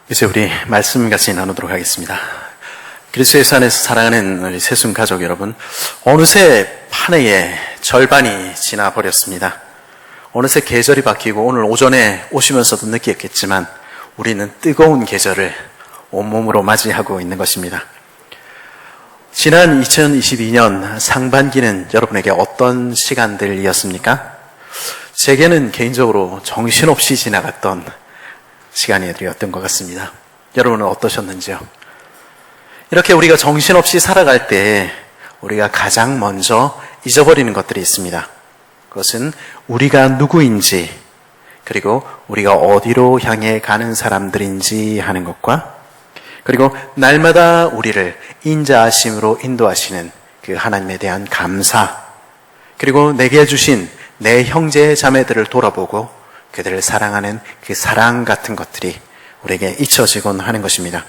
이제 우리 말씀 같이 나누도록 하겠습니다. 그리스도예수 안에서 사랑하는 우리 새순 가족 여러분, 어느새 한 해의 절반이 지나버렸습니다. 어느새 계절이 바뀌고 오늘 오전에 오시면서도 느꼈겠지만 우리는 뜨거운 계절을 온몸으로 맞이하고 있는 것입니다. 지난 2022년 상반기는 여러분에게 어떤 시간들이었습니까? 제게는 개인적으로 정신없이 지나갔던 시간이었던 것 같습니다. 여러분은 어떠셨는지요? 이렇게 우리가 정신없이 살아갈 때 우리가 가장 먼저 잊어버리는 것들이 있습니다. 그것은 우리가 누구인지, 그리고 우리가 어디로 향해 가는 사람들인지 하는 것과, 그리고 날마다 우리를 인자하심으로 인도하시는 그 하나님에 대한 감사, 그리고 내게 주신 내 형제 자매들을 돌아보고 그들을 사랑하는 그 사랑 같은 것들이 우리에게 잊혀지곤 하는 것입니다.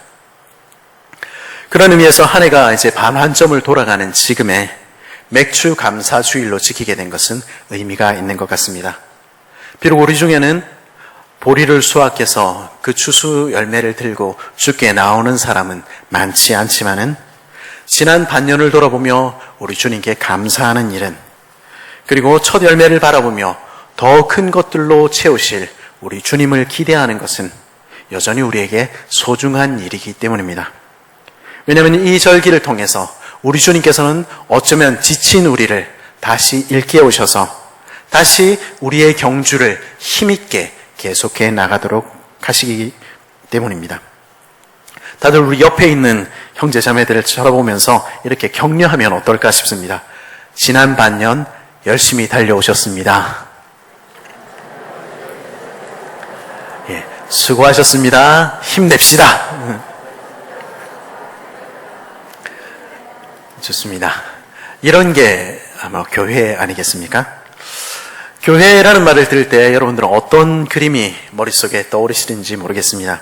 그런 의미에서 한 해가 이제 반환점을 돌아가는 지금에 맥주 감사 주일로 지키게 된 것은 의미가 있는 것 같습니다. 비록 우리 중에는 보리를 수확해서 그 추수 열매를 들고 주께 나오는 사람은 많지 않지만은 지난 반년을 돌아보며 우리 주님께 감사하는 일은, 그리고 첫 열매를 바라보며 더 큰 것들로 채우실 우리 주님을 기대하는 것은 여전히 우리에게 소중한 일이기 때문입니다. 왜냐하면 이 절기를 통해서 우리 주님께서는 어쩌면 지친 우리를 다시 일깨우셔서 다시 우리의 경주를 힘있게 계속해 나가도록 하시기 때문입니다. 다들 우리 옆에 있는 형제 자매들을 쳐다보면서 이렇게 격려하면 어떨까 싶습니다. 지난 반년 열심히 달려오셨습니다. 수고하셨습니다. 힘냅시다. 좋습니다. 이런 게 아마 교회 아니겠습니까? 교회라는 말을 들을 때 여러분들은 어떤 그림이 머릿속에 떠오르시는지 모르겠습니다.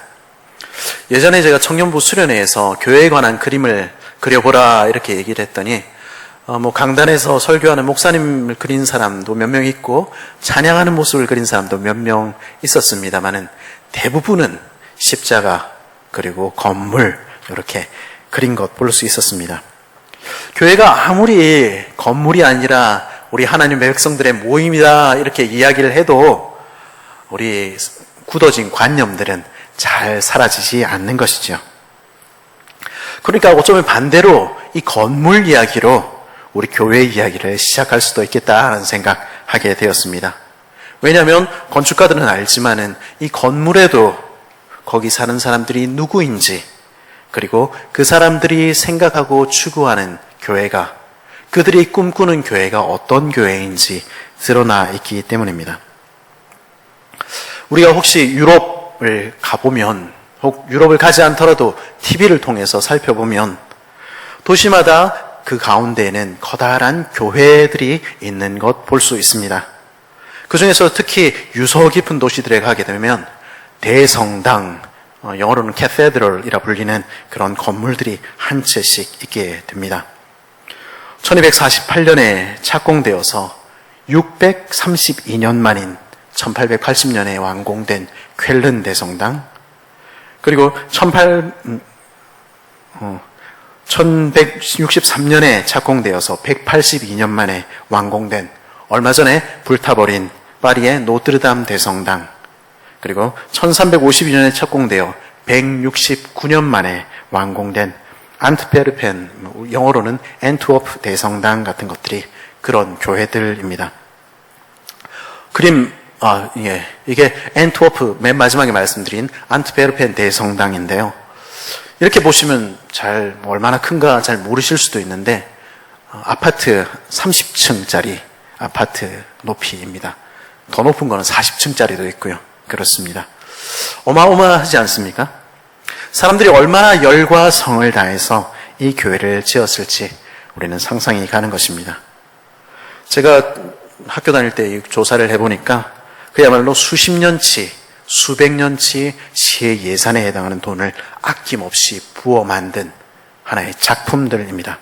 예전에 제가 청년부 수련회에서 교회에 관한 그림을 그려보라 이렇게 얘기를 했더니 강단에서 설교하는 목사님을 그린 사람도 몇 명 있고 찬양하는 모습을 그린 사람도 몇 명 있었습니다만은 대부분은 십자가 그리고 건물 이렇게 그린 것 볼 수 있었습니다. 교회가 아무리 건물이 아니라 우리 하나님의 백성들의 모임이다 이렇게 이야기를 해도 우리 굳어진 관념들은 잘 사라지지 않는 것이죠. 그러니까 어쩌면 반대로 이 건물 이야기로 우리 교회 이야기를 시작할 수도 있겠다는 생각하게 되었습니다. 왜냐하면 건축가들은 알지만은 이 건물에도 거기 사는 사람들이 누구인지, 그리고 그 사람들이 생각하고 추구하는 교회가, 그들이 꿈꾸는 교회가 어떤 교회인지 드러나 있기 때문입니다. 우리가 혹시 유럽을 가보면, 혹 유럽을 가지 않더라도 TV를 통해서 살펴보면 도시마다 그 가운데에는 커다란 교회들이 있는 것 볼 수 있습니다. 그 중에서 특히 유서 깊은 도시들에 가게 되면 대성당, 영어로는 cathedral이라 불리는 그런 건물들이 한 채씩 있게 됩니다. 1248년에 착공되어서 632년 만인 1880년에 완공된 쾰른 대성당, 그리고 1163년에 착공되어서 182년 만에 완공된 얼마 전에 불타버린 파리의 노트르담 대성당, 그리고 1352년에 착공되어 169년 만에 완공된 안트베르펜, 영어로는 앤트워프 대성당 같은 것들이 그런 교회들입니다. 이게 앤트워프 맨 마지막에 말씀드린 안트베르펜 대성당인데요. 이렇게 보시면 얼마나 큰가 잘 모르실 수도 있는데, 아파트 30층짜리 아파트 높이입니다. 더 높은 거는 40층짜리도 있고요. 그렇습니다. 어마어마하지 않습니까? 사람들이 얼마나 열과 성을 다해서 이 교회를 지었을지 우리는 상상이 가는 것입니다. 제가 학교 다닐 때 조사를 해보니까 그야말로 수십 년치, 수백 년치 시의 예산에 해당하는 돈을 아낌없이 부어 만든 하나의 작품들입니다.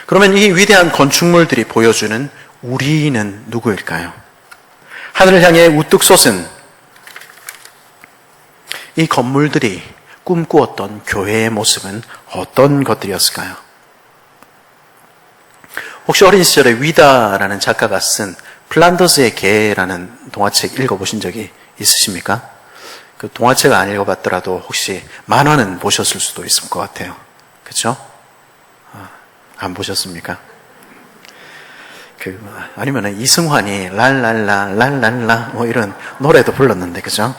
그러면 이 위대한 건축물들이 보여주는 우리는 누구일까요? 하늘을 향해 우뚝 솟은 이 건물들이 꿈꾸었던 교회의 모습은 어떤 것들이었을까요? 혹시 어린 시절에 위다라는 작가가 쓴 플란더스의 개라는 동화책 읽어보신 적이 있으십니까? 그 동화책 안 읽어봤더라도 혹시 만화는 보셨을 수도 있을 것 같아요. 그렇죠? 안 보셨습니까? 아니면 이승환이 랄랄라 랄랄라 뭐 이런 노래도 불렀는데, 그죠?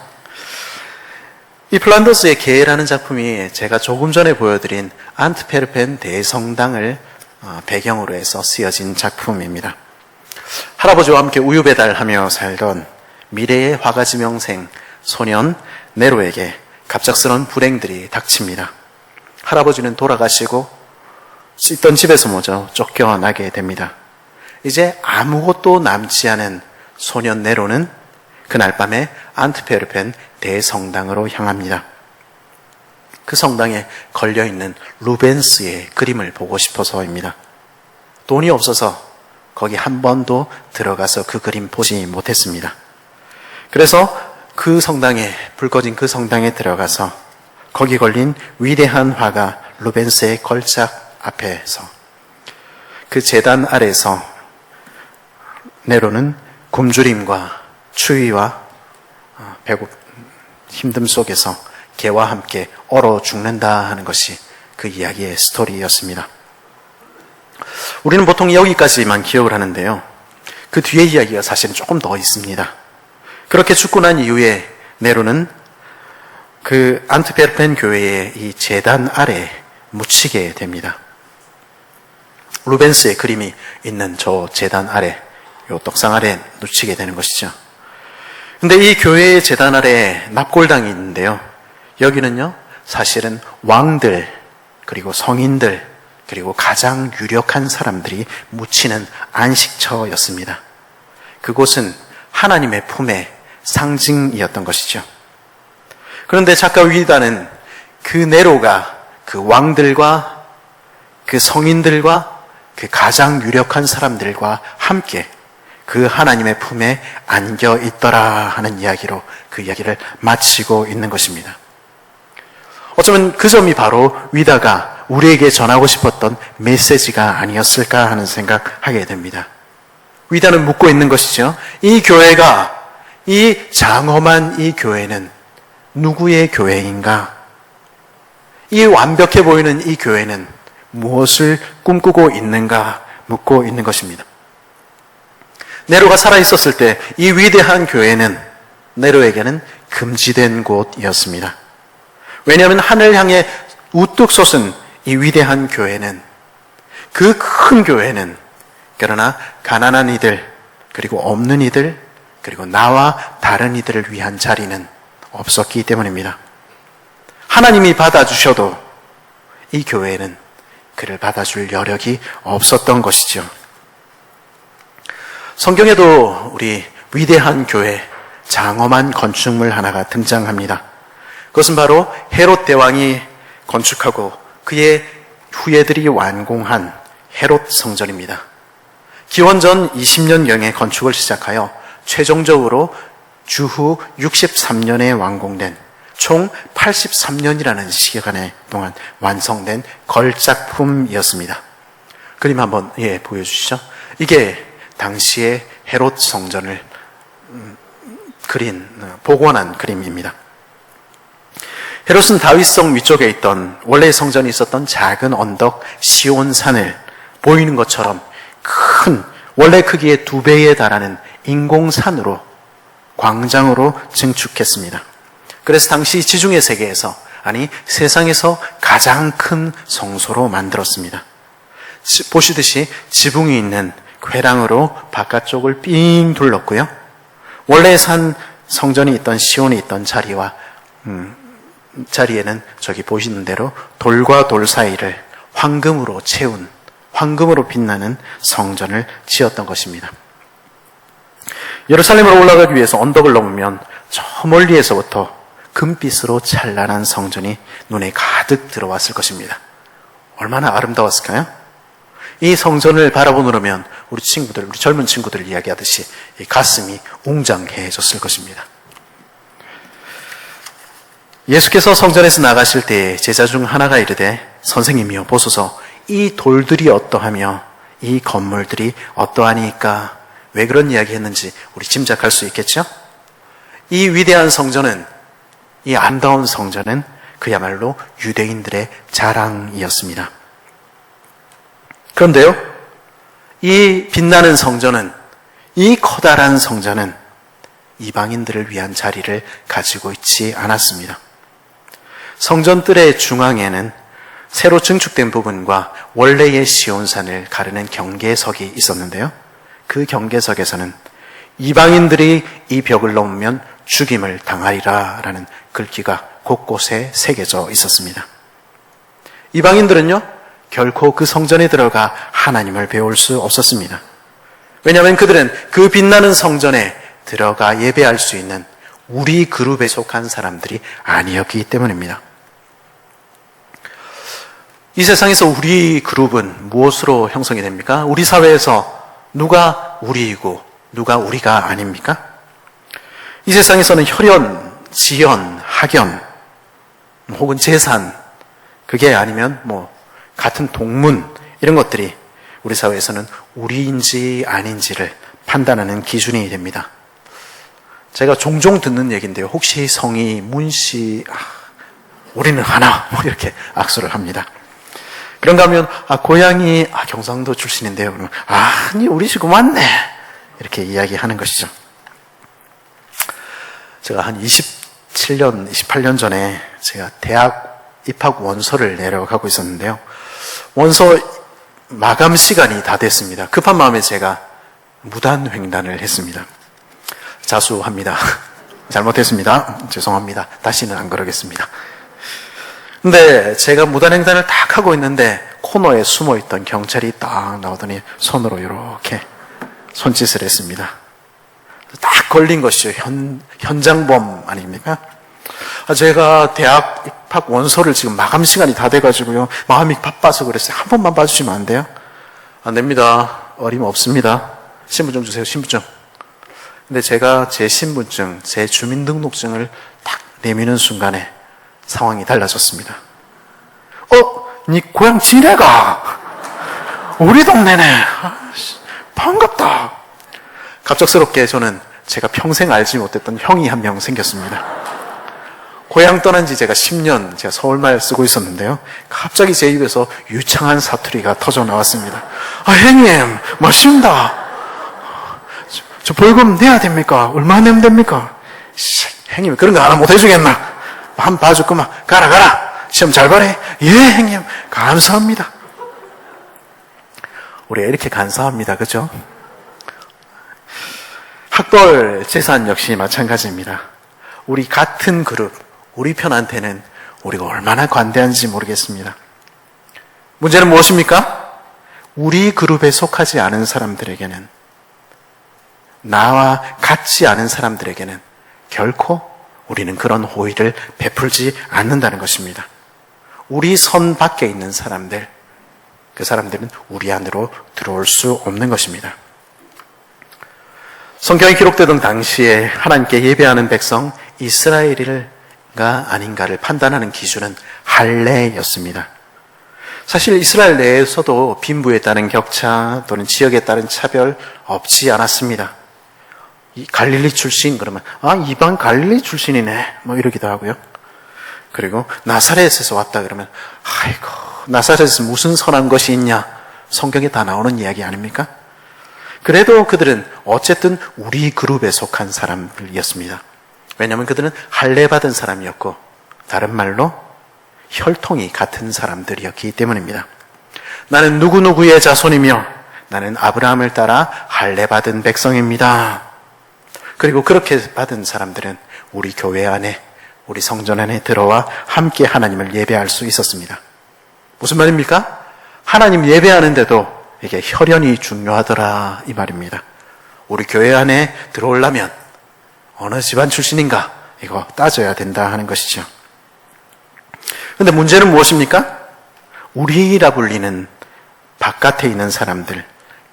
이 플란더스의 개라는 작품이 제가 조금 전에 보여드린 안트페르펜 대성당을 배경으로 해서 쓰여진 작품입니다. 할아버지와 함께 우유 배달하며 살던 미래의 화가지 명생 소년 네로에게 갑작스러운 불행들이 닥칩니다. 할아버지는 돌아가시고 있던 집에서 먼저 쫓겨나게 됩니다. 이제 아무것도 남지 않은 소년 네로는 그날 밤에 안트페르펜 대성당으로 향합니다. 그 성당에 걸려있는 루벤스의 그림을 보고 싶어서입니다. 돈이 없어서 거기 한 번도 들어가서 그 그림 보지 못했습니다. 그래서 그 성당에, 불 꺼진 그 성당에 들어가서 거기 걸린 위대한 화가 루벤스의 걸작 앞에서 그 제단 아래에서 네로는 굶주림과 추위와 힘듦 속에서 개와 함께 얼어 죽는다 하는 것이 그 이야기의 스토리였습니다. 우리는 보통 여기까지만 기억을 하는데요. 그 뒤에 이야기가 사실은 조금 더 있습니다. 그렇게 죽고 난 이후에 네로는 그 안트페르펜 교회의 이 제단 아래 묻히게 됩니다. 루벤스의 그림이 있는 저 제단 아래, 요 떡상 아래 묻히게 되는 것이죠. 근데 이 교회의 제단 아래 납골당이 있는데요. 여기는요, 사실은 왕들, 그리고 성인들, 그리고 가장 유력한 사람들이 묻히는 안식처였습니다. 그곳은 하나님의 품의 상징이었던 것이죠. 그런데 작가 위다는 그 네로가 그 왕들과 그 성인들과 그 가장 유력한 사람들과 함께 그 하나님의 품에 안겨 있더라 하는 이야기로 그 이야기를 마치고 있는 것입니다. 어쩌면 그 점이 바로 위다가 우리에게 전하고 싶었던 메시지가 아니었을까 하는 생각하게 됩니다. 위다는 묻고 있는 것이죠. 이 교회가, 이 장엄한 이 교회는 누구의 교회인가? 이 완벽해 보이는 이 교회는 무엇을 꿈꾸고 있는가 묻고 있는 것입니다. 네로가 살아있었을 때 이 위대한 교회는 네로에게는 금지된 곳이었습니다. 왜냐하면 하늘 향해 우뚝 솟은 이 위대한 교회는, 그 큰 교회는 그러나 가난한 이들, 그리고 없는 이들, 그리고 나와 다른 이들을 위한 자리는 없었기 때문입니다. 하나님이 받아주셔도 이 교회는 그를 받아줄 여력이 없었던 것이죠. 성경에도 우리 위대한 교회, 장엄한 건축물 하나가 등장합니다. 그것은 바로 헤롯 대왕이 건축하고 그의 후예들이 완공한 헤롯 성전입니다. 기원전 20년경에 건축을 시작하여 최종적으로 주후 63년에 완공된 총 83년이라는 시간의 동안 완성된 걸작품이었습니다. 그림 한번 보여주시죠. 이게 당시의 헤롯 성전을 복원한 그림입니다. 헤롯은 다윗성 위쪽에 있던 원래 성전이 있었던 작은 언덕 시온산을 보이는 것처럼 큰 원래 크기의 2배에 달하는 인공산으로 광장으로 증축했습니다. 그래서 당시 지중해 세계에서, 아니 세상에서 가장 큰 성소로 만들었습니다. 보시듯이 지붕이 있는 회랑으로 바깥쪽을 삥 둘렀고요. 원래 산 성전이 있던 시온이 있던 자리에는 저기 보시는 대로 돌과 돌 사이를 황금으로 채운, 황금으로 빛나는 성전을 지었던 것입니다. 예루살렘으로 올라가기 위해서 언덕을 넘으면 저 멀리에서부터 금빛으로 찬란한 성전이 눈에 가득 들어왔을 것입니다. 얼마나 아름다웠을까요? 이 성전을 바라보느라면 우리 젊은 친구들 이야기하듯이 이 가슴이 웅장해졌을 것입니다. 예수께서 성전에서 나가실 때 제자 중 하나가 이르되 선생님이여 보소서 이 돌들이 어떠하며 이 건물들이 어떠하니까. 왜 그런 이야기 했는지 우리 짐작할 수 있겠죠? 이 위대한 성전은, 이 아름다운 성전은 그야말로 유대인들의 자랑이었습니다. 그런데요, 이 빛나는 성전은, 이 커다란 성전은 이방인들을 위한 자리를 가지고 있지 않았습니다. 성전뜰의 중앙에는 새로 증축된 부분과 원래의 시온산을 가르는 경계석이 있었는데요. 그 경계석에서는 이방인들이 이 벽을 넘으면 죽임을 당하리라 라는 글귀가 곳곳에 새겨져 있었습니다. 이방인들은요, 결코 그 성전에 들어가 하나님을 배울 수 없었습니다. 왜냐하면 그들은 그 빛나는 성전에 들어가 예배할 수 있는 우리 그룹에 속한 사람들이 아니었기 때문입니다. 이 세상에서 우리 그룹은 무엇으로 형성이 됩니까? 우리 사회에서 누가 우리이고 누가 우리가 아닙니까? 이 세상에서는 혈연, 지연, 학연, 혹은 재산, 그게 아니면 같은 동문, 이런 것들이 우리 사회에서는 우리인지 아닌지를 판단하는 기준이 됩니다. 제가 종종 듣는 얘기인데요. 혹시 성이 문씨, 우리는 하나, 이렇게 악수를 합니다. 그런가 하면, 고향이, 경상도 출신인데요. 그러면, 아니, 우리 식구 맞네. 이렇게 이야기하는 것이죠. 제가 한 27년, 28년 전에 제가 대학 입학 원서를 내려가고 있었는데요. 원서 마감 시간이 다 됐습니다. 급한 마음에 제가 무단횡단을 했습니다. 자수합니다. 잘못했습니다. 죄송합니다. 다시는 안 그러겠습니다. 근데 제가 무단횡단을 딱 하고 있는데 코너에 숨어있던 경찰이 딱 나오더니 손으로 이렇게 손짓을 했습니다. 딱 걸린 것이죠. 현장범 아닙니까? 제가 대학 입학 원서를 지금 마감 시간이 다 돼가지고요. 마음이 바빠서 그랬어요. 한 번만 봐주시면 안 돼요? 안 됩니다. 어림없습니다. 신분증 주세요. 신분증. 근데 제가 제 신분증, 제 주민등록증을 딱 내미는 순간에 상황이 달라졌습니다. 니 고향 지네가? 우리 동네네. 반갑다. 갑작스럽게 저는 제가 평생 알지 못했던 형이 한 명 생겼습니다. 고향 떠난 지 제가 10년, 제가 서울말 쓰고 있었는데요. 갑자기 제 입에서 유창한 사투리가 터져 나왔습니다. 형님, 멋있다. 저 벌금 내야 됩니까? 얼마 내면 됩니까? 형님, 그런 거 하나 못 해주겠나? 한 번 봐줬구만. 가라. 시험 잘 봐래. 예, 형님. 감사합니다. 우리가 이렇게 간사합니다. 그죠? 학벌, 재산 역시 마찬가지입니다. 우리 같은 그룹, 우리 편한테는 우리가 얼마나 관대한지 모르겠습니다. 문제는 무엇입니까? 우리 그룹에 속하지 않은 사람들에게는, 나와 같지 않은 사람들에게는 결코 우리는 그런 호의를 베풀지 않는다는 것입니다. 우리 선 밖에 있는 사람들, 그 사람들은 우리 안으로 들어올 수 없는 것입니다. 성경에 기록되던 당시에 하나님께 예배하는 백성 이스라엘인가 아닌가를 판단하는 기준은 할례였습니다. 사실 이스라엘 내에서도 빈부에 따른 격차 또는 지역에 따른 차별 없지 않았습니다. 이 갈릴리 출신 그러면 이방 갈릴리 출신이네 이러기도 하고요. 그리고 나사렛에서 왔다 그러면 아이고 나사렛에서 무슨 선한 것이 있냐, 성경에 다 나오는 이야기 아닙니까? 그래도 그들은 어쨌든 우리 그룹에 속한 사람들이었습니다. 왜냐하면 그들은 할례 받은 사람이었고 다른 말로 혈통이 같은 사람들이었기 때문입니다. 나는 누구누구의 자손이며 나는 아브라함을 따라 할례 받은 백성입니다. 그리고 그렇게 받은 사람들은 우리 교회 안에, 우리 성전 안에 들어와 함께 하나님을 예배할 수 있었습니다. 무슨 말입니까? 하나님 예배하는데도 이게 혈연이 중요하더라 이 말입니다. 우리 교회 안에 들어오려면 어느 집안 출신인가 이거 따져야 된다 하는 것이죠. 그런데 문제는 무엇입니까? 우리라 불리는 바깥에 있는 사람들,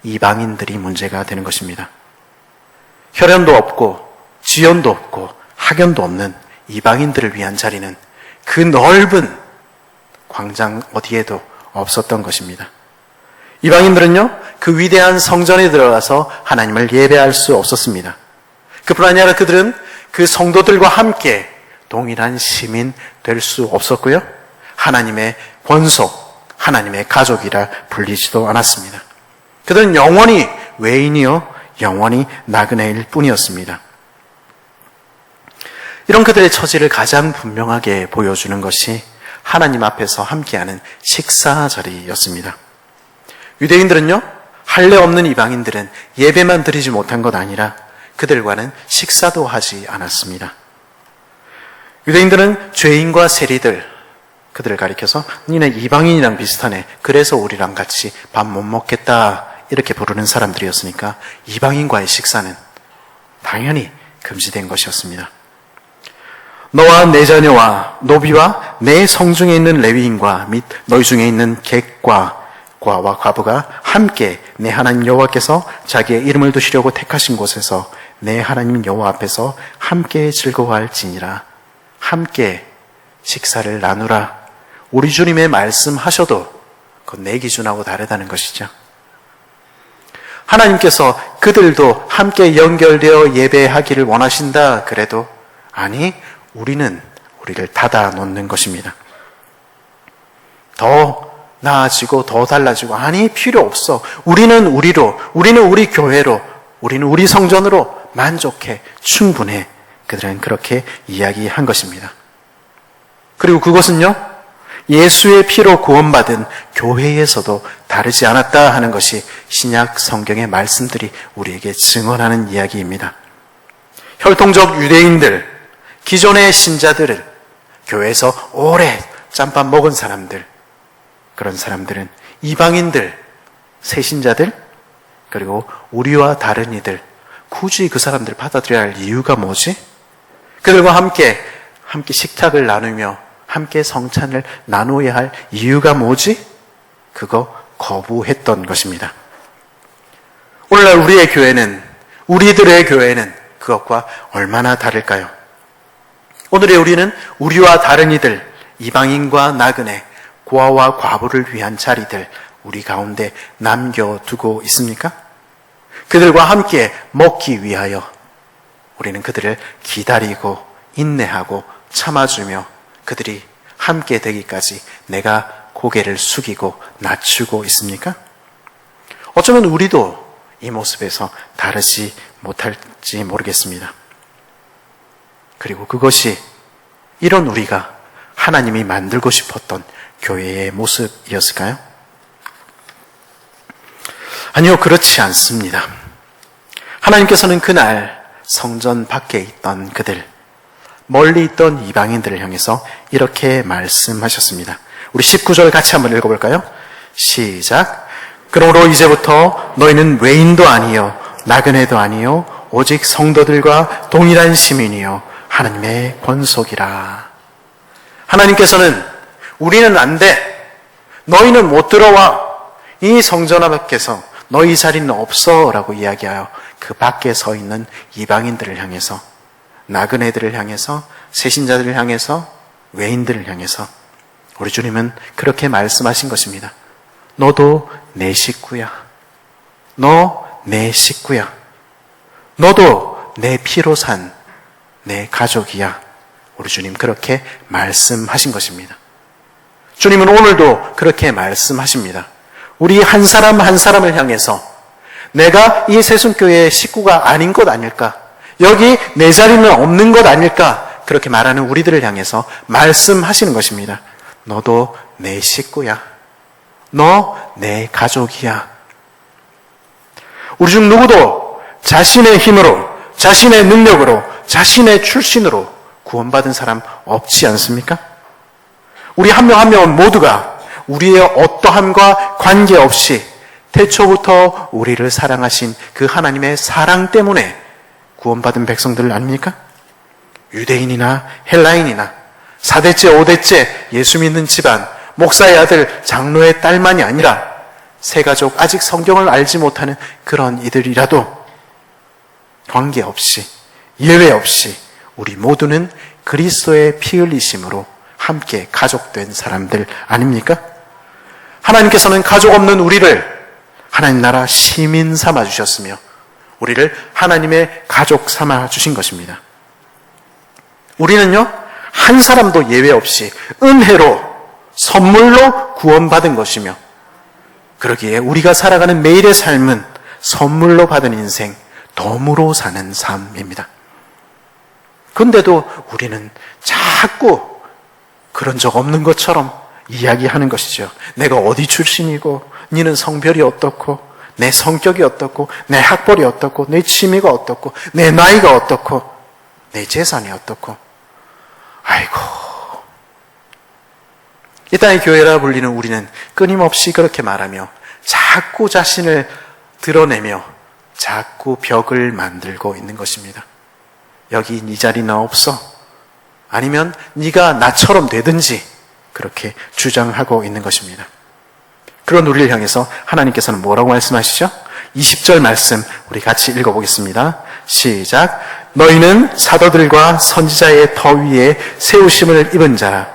이방인들이 문제가 되는 것입니다. 혈연도 없고 지연도 없고 학연도 없는 이방인들을 위한 자리는 그 넓은 광장 어디에도 없었던 것입니다. 이방인들은요, 그 위대한 성전에 들어가서 하나님을 예배할 수 없었습니다. 그뿐 아니라 그들은 그 성도들과 함께 동일한 시민 될 수 없었고요, 하나님의 권속, 하나님의 가족이라 불리지도 않았습니다. 그들은 영원히 외인이요 영원히 나그네일 뿐이었습니다. 이런 그들의 처지를 가장 분명하게 보여주는 것이 하나님 앞에서 함께하는 식사 자리였습니다. 유대인들은요, 할례 없는 이방인들은 예배만 드리지 못한 것 아니라 그들과는 식사도 하지 않았습니다. 유대인들은 죄인과 세리들, 그들을 가리켜서 니네 이방인이랑 비슷하네, 그래서 우리랑 같이 밥 못 먹겠다, 이렇게 부르는 사람들이었으니까 이방인과의 식사는 당연히 금지된 것이었습니다. 너와 내 자녀와 노비와 내 성중에 있는 레위인과 및 너희 중에 있는 객과 과와 과부가 함께 내 하나님 여호와께서 자기의 이름을 두시려고 택하신 곳에서 내 하나님 여호와 앞에서 함께 즐거워할지니라. 함께 식사를 나누라. 우리 주님의 말씀하셔도 그건 내 기준하고 다르다는 것이죠. 하나님께서 그들도 함께 연결되어 예배하기를 원하신다 그래도 아니, 우리는 우리를 닫아 놓는 것입니다. 더 나아지고 더 달라지고 아니, 필요 없어. 우리는 우리로, 우리는 우리 교회로, 우리는 우리 성전으로 만족해, 충분해. 그들은 그렇게 이야기한 것입니다. 그리고 그것은요, 예수의 피로 구원받은 교회에서도 다르지 않았다 하는 것이 신약 성경의 말씀들이 우리에게 증언하는 이야기입니다. 혈통적 유대인들, 기존의 신자들을, 교회에서 오래 짬밥 먹은 사람들, 그런 사람들은 이방인들, 새신자들, 그리고 우리와 다른 이들, 굳이 그 사람들을 받아들여야 할 이유가 뭐지? 그들과 함께 식탁을 나누며 함께 성찬을 나누어야 할 이유가 뭐지? 그거 거부했던 것입니다. 오늘날 우리의 교회는, 우리들의 교회는 그것과 얼마나 다를까요? 오늘의 우리는 우리와 다른 이들, 이방인과 나그네, 고아와 과부를 위한 자리들 우리 가운데 남겨두고 있습니까? 그들과 함께 먹기 위하여 우리는 그들을 기다리고 인내하고 참아주며 그들이 함께 되기까지 내가 고개를 숙이고 낮추고 있습니까? 어쩌면 우리도 이 모습에서 다르지 못할지 모르겠습니다. 그리고 그것이 이런 우리가 하나님이 만들고 싶었던 교회의 모습이었을까요? 아니요, 그렇지 않습니다. 하나님께서는 그날 성전 밖에 있던 그들, 멀리 있던 이방인들을 향해서 이렇게 말씀하셨습니다. 우리 19절 같이 한번 읽어볼까요? 시작. 그러므로 이제부터 너희는 외인도 아니요 나그네도 아니요 오직 성도들과 동일한 시민이요 하나님의 권속이라. 하나님께서는 우리는 안 돼, 너희는 못 들어와, 이 성전 밖에서 너희 자리는 없어 라고 이야기하여 그 밖에 서 있는 이방인들을 향해서, 나그네들을 향해서, 새신자들을 향해서, 외인들을 향해서 우리 주님은 그렇게 말씀하신 것입니다. 너도 내 식구야. 너 내 식구야. 너도 내 피로 산 내 가족이야. 우리 주님 그렇게 말씀하신 것입니다. 주님은 오늘도 그렇게 말씀하십니다. 우리 한 사람 한 사람을 향해서 내가 이 새순교회의 식구가 아닌 것 아닐까? 여기 내 자리는 없는 것 아닐까? 그렇게 말하는 우리들을 향해서 말씀하시는 것입니다. 너도 내 식구야. 너 내 가족이야. 우리 중 누구도 자신의 힘으로, 자신의 능력으로, 자신의 출신으로 구원받은 사람 없지 않습니까? 우리 한 명 한 명은 모두가 우리의 어떠함과 관계없이 태초부터 우리를 사랑하신 그 하나님의 사랑 때문에 구원받은 백성들 아닙니까? 유대인이나 헬라인이나 4대째 5대째 예수 믿는 집안, 목사의 아들, 장로의 딸만이 아니라 새가족, 아직 성경을 알지 못하는 그런 이들이라도 관계없이, 예외 없이 우리 모두는 그리스도의 피 흘리심으로 함께 가족된 사람들 아닙니까? 하나님께서는 가족 없는 우리를 하나님 나라 시민 삼아 주셨으며 우리를 하나님의 가족 삼아 주신 것입니다. 우리는요, 한 사람도 예외 없이 은혜로 선물로 구원받은 것이며 그러기에 우리가 살아가는 매일의 삶은 선물로 받은 인생, 덤으로 사는 삶입니다. 그런데도 우리는 자꾸 그런 적 없는 것처럼 이야기하는 것이죠. 내가 어디 출신이고 니는 성별이 어떻고 내 성격이 어떻고 내 학벌이 어떻고 내 취미가 어떻고 내 나이가 어떻고 내 재산이 어떻고 아이고, 이 땅의 교회라 불리는 우리는 끊임없이 그렇게 말하며 자꾸 자신을 드러내며 자꾸 벽을 만들고 있는 것입니다. 여기 네 자리 나 없어. 아니면 네가 나처럼 되든지 그렇게 주장하고 있는 것입니다. 그런 우리를 향해서 하나님께서는 뭐라고 말씀하시죠? 20절 말씀 우리 같이 읽어보겠습니다. 시작. 너희는 사도들과 선지자의 터 위에 세우심을 입은 자라.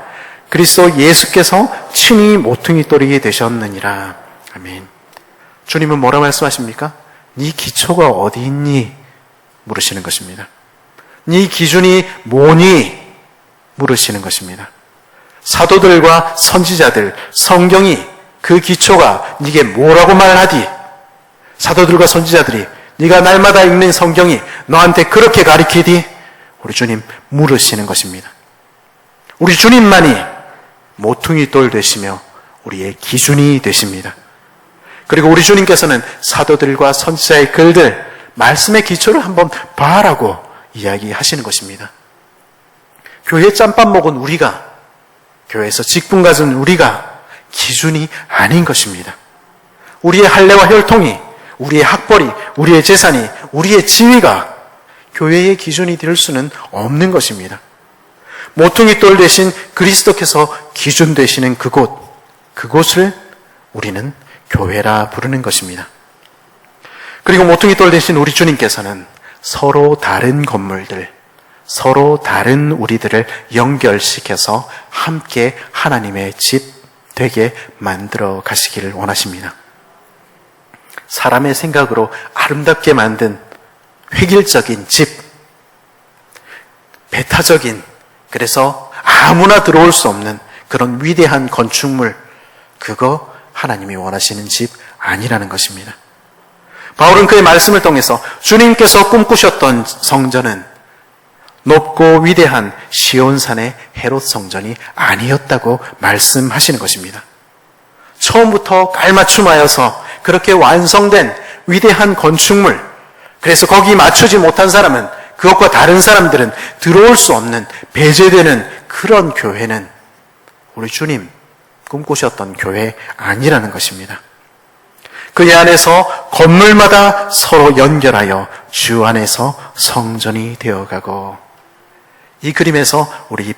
그리스도 예수께서 친히 모퉁이 돌이 되셨느니라. 아멘. 주님은 뭐라 말씀하십니까? 네 기초가 어디 있니? 물으시는 것입니다. 네 기준이 뭐니? 물으시는 것입니다. 사도들과 선지자들, 성경이 그 기초가 네게 뭐라고 말하디? 사도들과 선지자들이 네가 날마다 읽는 성경이 너한테 그렇게 가르치디? 우리 주님 물으시는 것입니다. 우리 주님만이 모퉁이 돌 되시며 우리의 기준이 되십니다. 그리고 우리 주님께서는 사도들과 선지자의 글들, 말씀의 기초를 한번 봐라고 이야기하시는 것입니다. 교회 짬밥 먹은 우리가, 교회에서 직분 가진 우리가 기준이 아닌 것입니다. 우리의 할례와 혈통이, 우리의 학벌이, 우리의 재산이, 우리의 지위가 교회의 기준이 될 수는 없는 것입니다. 모퉁이 돌 대신 그리스도께서 기준 되시는 그곳을 우리는 교회라 부르는 것입니다. 그리고 모퉁이 돌 대신 우리 주님께서는 서로 다른 건물들, 서로 다른 우리들을 연결시켜서 함께 하나님의 집 되게 만들어 가시기를 원하십니다. 사람의 생각으로 아름답게 만든 획일적인 집, 배타적인, 그래서 아무나 들어올 수 없는 그런 위대한 건축물, 그거 하나님이 원하시는 집 아니라는 것입니다. 바울은 그의 말씀을 통해서 주님께서 꿈꾸셨던 성전은 높고 위대한 시온산의 헤롯 성전이 아니었다고 말씀하시는 것입니다. 처음부터 깔맞춤하여서 그렇게 완성된 위대한 건축물, 그래서 거기 맞추지 못한 사람은, 그것과 다른 사람들은 들어올 수 없는, 배제되는 그런 교회는 우리 주님 꿈꾸셨던 교회 아니라는 것입니다. 그 안에서 건물마다 서로 연결하여 주 안에서 성전이 되어가고, 이 그림에서 우리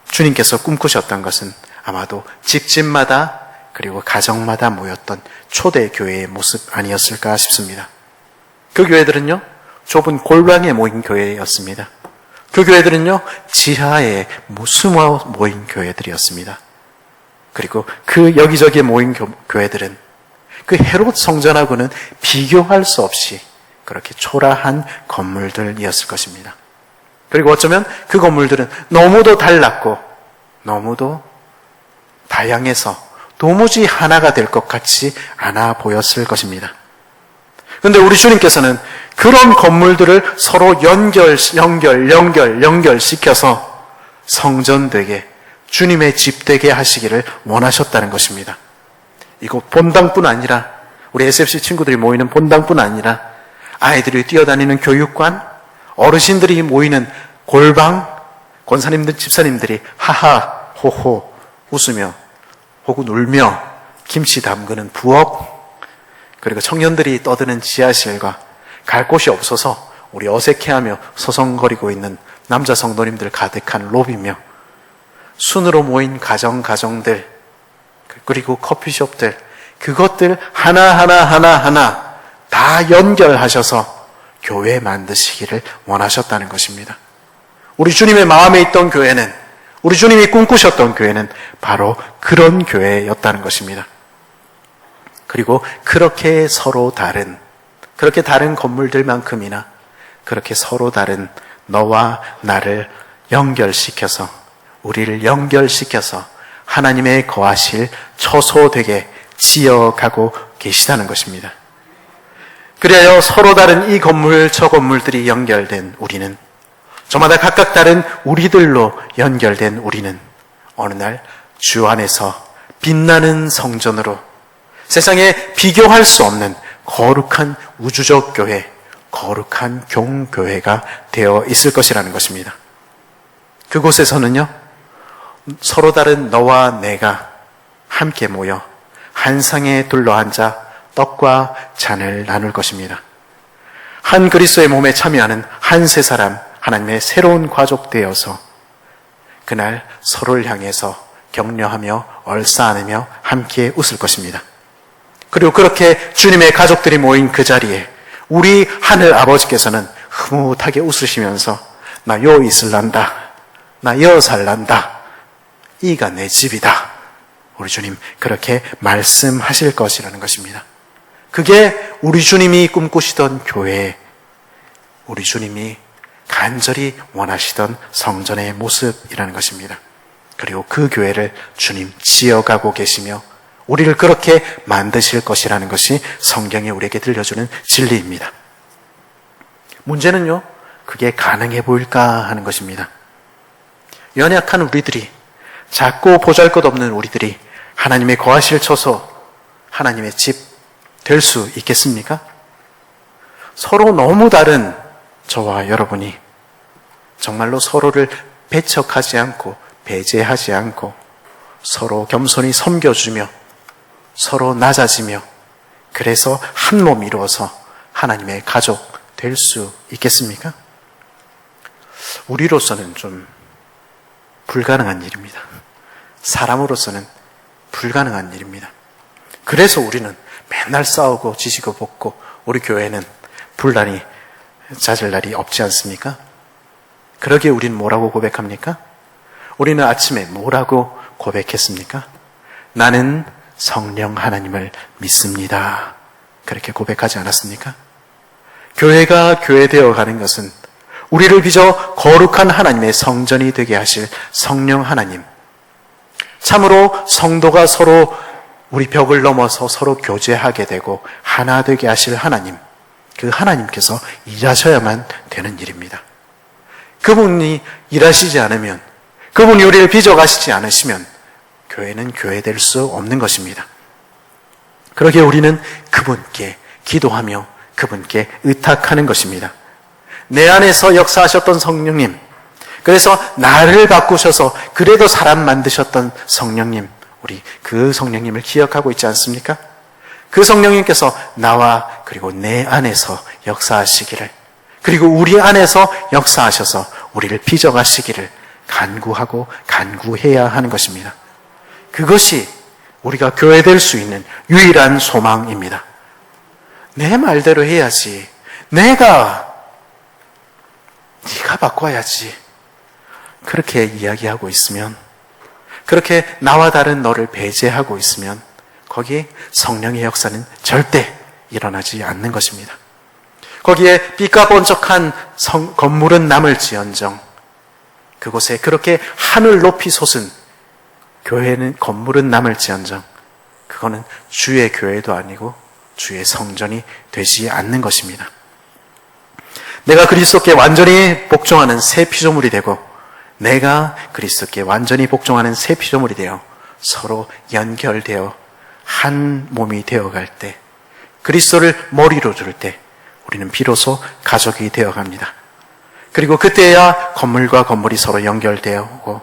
주님께서 꿈꾸셨던 것은 아마도 집집마다 그리고 가정마다 모였던 초대 교회의 모습 아니었을까 싶습니다. 그 교회들은요, 좁은 골방에 모인 교회였습니다. 그 교회들은요, 지하에 숨어 모인 교회들이었습니다. 그리고 그 여기저기에 모인 교회들은 그 헤롯 성전하고는 비교할 수 없이 그렇게 초라한 건물들이었을 것입니다. 그리고 어쩌면 그 건물들은 너무도 달랐고 너무도 다양해서 도무지 하나가 될 것 같지 않아 보였을 것입니다. 그런데 우리 주님께서는 그런 건물들을 서로 연결시켜서 성전되게, 주님의 집 되게 하시기를 원하셨다는 것입니다. 이곳 본당뿐 아니라, 우리 SFC 친구들이 모이는 본당뿐 아니라 아이들이 뛰어다니는 교육관, 어르신들이 모이는 골방, 권사님들, 집사님들이 하하, 호호 웃으며 혹은 울며 김치 담그는 부엌, 그리고 청년들이 떠드는 지하실과 갈 곳이 없어서 우리 어색해하며 서성거리고 있는 남자 성도님들 가득한 로비며 순으로 모인 가정들, 그리고 커피숍들, 그것들 하나 다 연결하셔서 교회 만드시기를 원하셨다는 것입니다. 우리 주님의 마음에 있던 교회는 우리 주님이 꿈꾸셨던 교회는 바로 그런 교회였다는 것입니다. 그리고 그렇게 서로 다른, 그렇게 다른 건물들만큼이나 그렇게 서로 다른 너와 나를 연결시켜서, 우리를 연결시켜서 하나님의 거하실 처소되게 지어가고 계시다는 것입니다. 그래야 서로 다른 이 건물 저 건물들이 연결된 우리는, 저마다 각각 다른 우리들로 연결된 우리는 어느 날 주 안에서 빛나는 성전으로 세상에 비교할 수 없는 거룩한 우주적 교회, 거룩한 종교회가 되어 있을 것이라는 것입니다. 그곳에서는요, 서로 다른 너와 내가 함께 모여 한 상에 둘러앉아 떡과 잔을 나눌 것입니다. 한 그리스도의 몸에 참여하는 한 세 사람, 하나님의 새로운 가족 되어서 그날 서로를 향해서 격려하며 얼싸안으며 함께 웃을 것입니다. 그리고 그렇게 주님의 가족들이 모인 그 자리에 우리 하늘 아버지께서는 흐뭇하게 웃으시면서 나 요 있을란다, 나 여 살란다, 이가 내 집이다, 우리 주님 그렇게 말씀하실 것이라는 것입니다. 그게 우리 주님이 꿈꾸시던 교회, 우리 주님이 간절히 원하시던 성전의 모습이라는 것입니다. 그리고 그 교회를 주님 지어가고 계시며 우리를 그렇게 만드실 것이라는 것이 성경이 우리에게 들려주는 진리입니다. 문제는요, 그게 가능해 보일까 하는 것입니다. 연약한 우리들이, 작고 보잘것없는 우리들이 하나님의 거하실 처소, 하나님의 집 될 수 있겠습니까? 서로 너무 다른 저와 여러분이 정말로 서로를 배척하지 않고 배제하지 않고 서로 겸손히 섬겨주며 서로 낮아지며 그래서 한 몸 이루어서 하나님의 가족 될 수 있겠습니까? 우리로서는 좀 불가능한 일입니다. 사람으로서는 불가능한 일입니다. 그래서 우리는 맨날 싸우고 지지고 볶고 우리 교회는 분란이 잦을 날이 없지 않습니까? 그러기에 우리는 뭐라고 고백합니까? 우리는 아침에 뭐라고 고백했습니까? 나는 성령 하나님을 믿습니다. 그렇게 고백하지 않았습니까? 교회가 교회되어 가는 것은 우리를 빚어 거룩한 하나님의 성전이 되게 하실 성령 하나님, 참으로 성도가 서로 우리 벽을 넘어서 서로 교제하게 되고 하나 되게 하실 하나님, 그 하나님께서 일하셔야만 되는 일입니다. 그분이 일하시지 않으면, 그분이 우리를 빚어가시지 않으시면 교회는 교회될 수 없는 것입니다. 그러기에 우리는 그분께 기도하며 그분께 의탁하는 것입니다. 내 안에서 역사하셨던 성령님, 그래서 나를 바꾸셔서 그래도 사람 만드셨던 성령님, 우리 그 성령님을 기억하고 있지 않습니까? 그 성령님께서 나와 그리고 내 안에서 역사하시기를, 그리고 우리 안에서 역사하셔서 우리를 빚어가시기를 간구하고 간구해야 하는 것입니다. 그것이 우리가 교회될 수 있는 유일한 소망입니다. 내 말대로 해야지, 네가 바꿔야지, 그렇게 이야기하고 있으면, 그렇게 나와 다른 너를 배제하고 있으면 거기에 성령의 역사는 절대 일어나지 않는 것입니다. 거기에 빛과 번쩍한 건물은 남을지언정, 그곳에 그렇게 하늘 높이 솟은 교회는, 건물은 남을지언정 그거는 주의 교회도 아니고 주의 성전이 되지 않는 것입니다. 내가 그리스도께 완전히 복종하는 새 피조물이 되고 내가 그리스도께 완전히 복종하는 새 피조물이 되어 서로 연결되어 한 몸이 되어갈 때, 그리스도를 머리로 둘 때 우리는 비로소 가족이 되어갑니다. 그리고 그때야 건물과 건물이 서로 연결되어 오고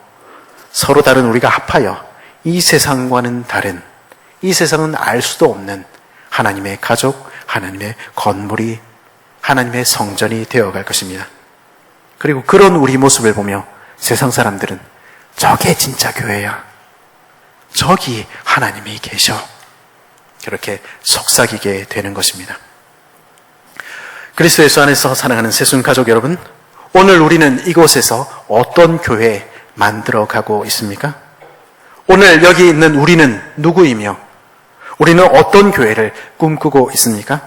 서로 다른 우리가 합하여 이 세상과는 다른, 이 세상은 알 수도 없는 하나님의 가족, 하나님의 건물이, 하나님의 성전이 되어갈 것입니다. 그리고 그런 우리 모습을 보며 세상 사람들은 저게 진짜 교회야, 저기 하나님이 계셔, 그렇게 속삭이게 되는 것입니다. 그리스도 예수 안에서 사랑하는 새순 가족 여러분, 오늘 우리는 이곳에서 어떤 교회, 만들어가고 있습니까? 오늘 여기 있는 우리는 누구이며 우리는 어떤 교회를 꿈꾸고 있습니까?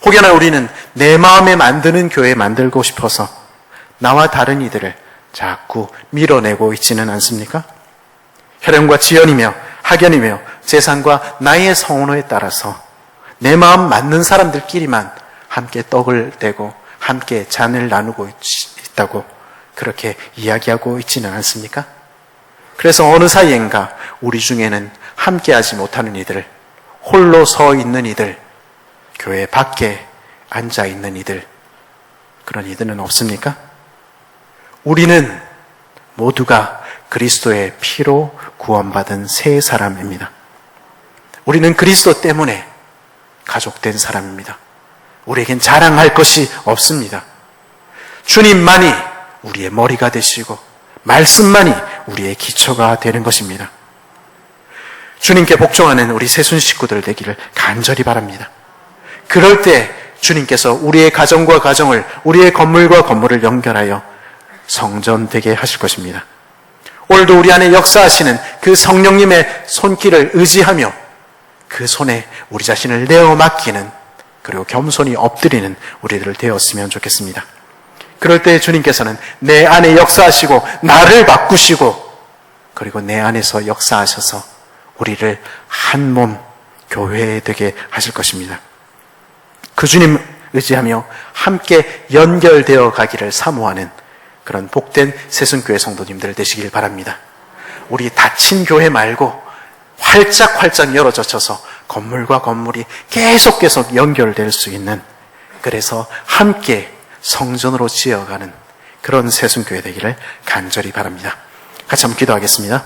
혹여나 우리는 내 마음에 만드는 교회 만들고 싶어서 나와 다른 이들을 자꾸 밀어내고 있지는 않습니까? 혈연과 지연이며 학연이며 재산과 나의 성원에 따라서 내 마음 맞는 사람들끼리만 함께 떡을 떼고 함께 잔을 나누고 있다고 그렇게 이야기하고 있지는 않습니까? 그래서 어느 사이엔가 우리 중에는 함께하지 못하는 이들, 홀로 서 있는 이들, 교회 밖에 앉아 있는 이들, 그런 이들은 없습니까? 우리는 모두가 그리스도의 피로 구원받은 새 사람입니다. 우리는 그리스도 때문에 가족된 사람입니다. 우리에겐 자랑할 것이 없습니다. 주님만이 우리의 머리가 되시고 말씀만이 우리의 기초가 되는 것입니다. 주님께 복종하는 우리 새순 식구들 되기를 간절히 바랍니다. 그럴 때 주님께서 우리의 가정과 가정을, 우리의 건물과 건물을 연결하여 성전 되게 하실 것입니다. 오늘도 우리 안에 역사하시는 그 성령님의 손길을 의지하며 그 손에 우리 자신을 내어 맡기는, 그리고 겸손히 엎드리는 우리들 되었으면 좋겠습니다. 그럴 때 주님께서는 내 안에 역사하시고 나를 바꾸시고 그리고 내 안에서 역사하셔서 우리를 한 몸 교회 되게 하실 것입니다. 그 주님 의지하며 함께 연결되어 가기를 사모하는 그런 복된 새순교회 성도님들 되시길 바랍니다. 우리 닫힌 교회 말고 활짝 열어젖혀서 건물과 건물이 계속 연결될 수 있는, 그래서 함께 성전으로 지어가는 그런 새순교회 되기를 간절히 바랍니다. 같이 한번 기도하겠습니다.